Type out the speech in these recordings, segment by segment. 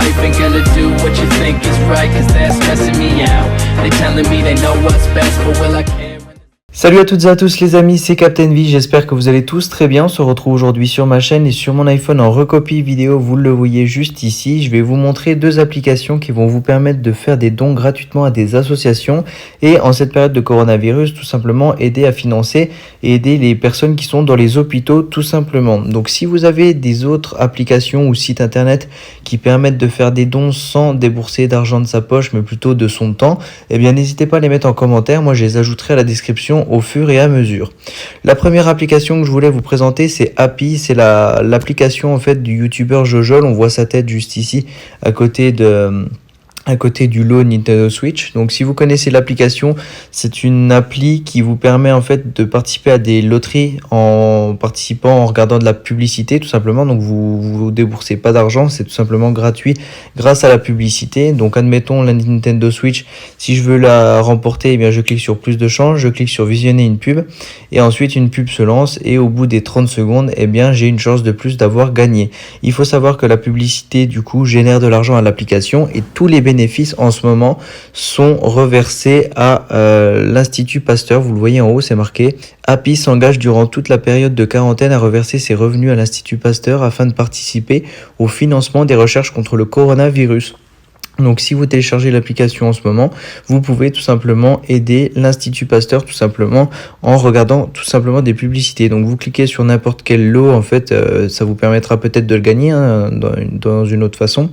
life ain't gonna do what you think is right, cause that's stressing me out. They telling me they know what's best, but will I care? Salut à toutes et à tous les amis, c'est Captain V, j'espère que vous allez tous très bien. On se retrouve aujourd'hui sur ma chaîne et sur mon iPhone en recopie vidéo, vous le voyez juste ici. Je vais vous montrer deux applications qui vont vous permettre de faire des dons gratuitement à des associations et en cette période de coronavirus, tout simplement aider à financer et aider les personnes qui sont dans les hôpitaux tout simplement. Donc si vous avez des autres applications ou sites internet qui permettent de faire des dons sans débourser d'argent de sa poche mais plutôt de son temps, eh bien n'hésitez pas à les mettre en commentaire, moi je les ajouterai à la description au fur et à mesure. La première application que je voulais vous présenter, c'est Happy, c'est l'application en fait du youtubeur Jojol. On voit sa tête juste ici à côté du lot Nintendo Switch. Donc si vous connaissez l'application, c'est une appli qui vous permet en fait de participer à des loteries en participant, en regardant de la publicité tout simplement. Donc vous déboursez pas d'argent, c'est tout simplement gratuit grâce à la publicité. Donc admettons la Nintendo Switch, si je veux la remporter, eh bien je clique sur plus de chance, je clique sur visionner une pub et ensuite une pub se lance et au bout des 30 secondes, eh bien j'ai une chance de plus d'avoir gagné. Il faut savoir que la publicité du coup génère de l'argent à l'application et tous les bénéfices en ce moment sont reversés à l'Institut Pasteur. Vous le voyez en haut, c'est marqué. Happy s'engage durant toute la période de quarantaine à reverser ses revenus à l'Institut Pasteur afin de participer au financement des recherches contre le coronavirus. Donc si vous téléchargez l'application en ce moment, vous pouvez tout simplement aider l'Institut Pasteur tout simplement en regardant tout simplement des publicités. Donc vous cliquez sur n'importe quel lot, en fait ça vous permettra peut-être de le gagner dans une autre façon.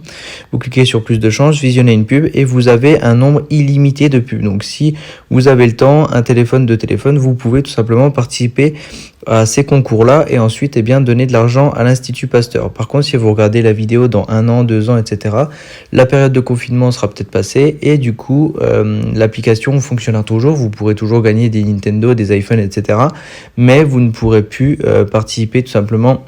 Vous cliquez sur plus de chance, visionnez une pub et vous avez un nombre illimité de pubs. Donc si vous avez le temps, un téléphone, deux téléphones, vous pouvez tout simplement participer à ces concours-là et ensuite eh bien donner de l'argent à l'Institut Pasteur. Par contre, si vous regardez la vidéo dans 1 an, 2 ans, etc., la période de confinement sera peut-être passée et du coup, l'application fonctionnera toujours. Vous pourrez toujours gagner des Nintendo, des iPhones, etc., mais vous ne pourrez plus participer tout simplement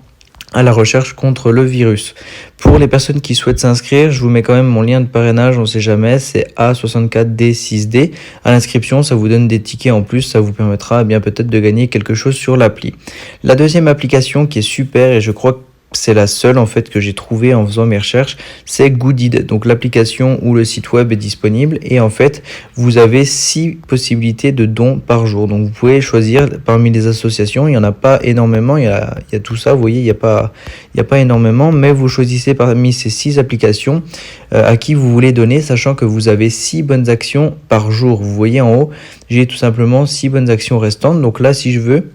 à la recherche contre le virus. Pour les personnes qui souhaitent s'inscrire, je vous mets quand même mon lien de parrainage, on ne sait jamais, c'est A64D6D. À l'inscription, ça vous donne des tickets en plus, ça vous permettra eh bien peut-être de gagner quelque chose sur l'appli. La deuxième application qui est super et je crois que c'est la seule en fait que j'ai trouvée en faisant mes recherches, c'est Goodid. Donc l'application où le site web est disponible et en fait vous avez 6 possibilités de dons par jour. Donc vous pouvez choisir parmi les associations, il n'y en a pas énormément, il y a tout ça, vous voyez, il n'y a pas énormément, mais vous choisissez parmi ces 6 applications à qui vous voulez donner, sachant que vous avez 6 bonnes actions par jour. Vous voyez en haut, j'ai tout simplement 6 bonnes actions restantes. Donc là, si je veux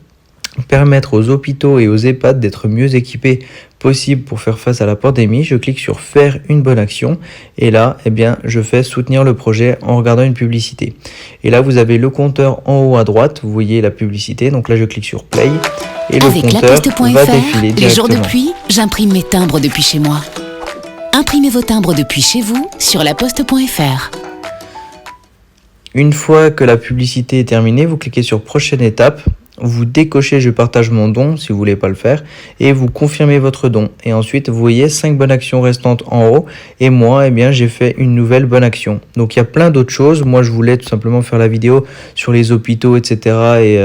permettre aux hôpitaux et aux EHPAD d'être mieux équipés possible pour faire face à la pandémie, je clique sur faire une bonne action et là eh bien je fais soutenir le projet en regardant une publicité et là vous avez le compteur en haut à droite, vous voyez la publicité, donc là je clique sur play et le compteur va défiler directement. Les jours de pluie, j'imprime mes timbres depuis chez moi. Imprimez vos timbres depuis chez vous sur laposte.fr. Une fois que la publicité est terminée, vous cliquez sur prochaine étape. Vous décochez je partage mon don si vous voulez pas le faire et vous confirmez votre don et ensuite vous voyez 5 bonnes actions restantes en haut et moi eh bien j'ai fait une nouvelle bonne action. Donc il y a plein d'autres choses, moi je voulais tout simplement faire la vidéo sur les hôpitaux etc et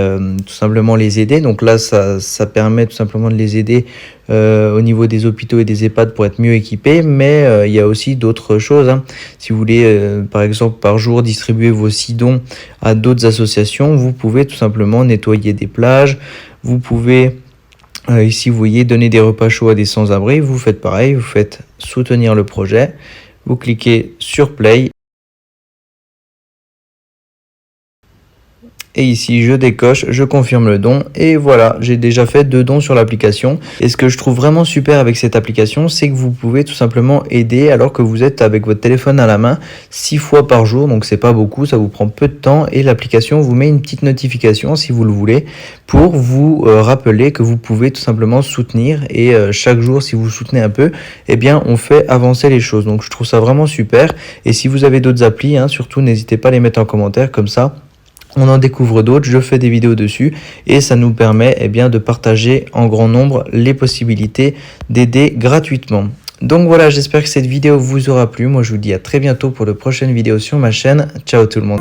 tout simplement les aider, donc là ça permet tout simplement de les aider au niveau des hôpitaux et des EHPAD pour être mieux équipés, mais il y a aussi d'autres choses hein. Si vous voulez par exemple par jour distribuer vos 6 dons à d'autres associations, vous pouvez tout simplement nettoyer des plages, vous pouvez ici vous voyez donner des repas chauds à des sans-abri, vous faites pareil, vous faites soutenir le projet, vous cliquez sur play et ici je décoche, je confirme le don et voilà, j'ai déjà fait 2 dons sur l'application. Et ce que je trouve vraiment super avec cette application, c'est que vous pouvez tout simplement aider alors que vous êtes avec votre téléphone à la main 6 fois par jour, donc c'est pas beaucoup, ça vous prend peu de temps et l'application vous met une petite notification si vous le voulez pour vous rappeler que vous pouvez tout simplement soutenir et chaque jour si vous soutenez un peu, eh bien on fait avancer les choses. Donc je trouve ça vraiment super et si vous avez d'autres applis, hein, surtout n'hésitez pas à les mettre en commentaire comme ça. On en découvre d'autres, je fais des vidéos dessus et ça nous permet eh bien, de partager en grand nombre les possibilités d'aider gratuitement. Donc voilà, j'espère que cette vidéo vous aura plu. Moi je vous dis à très bientôt pour de prochaines vidéos sur ma chaîne. Ciao tout le monde.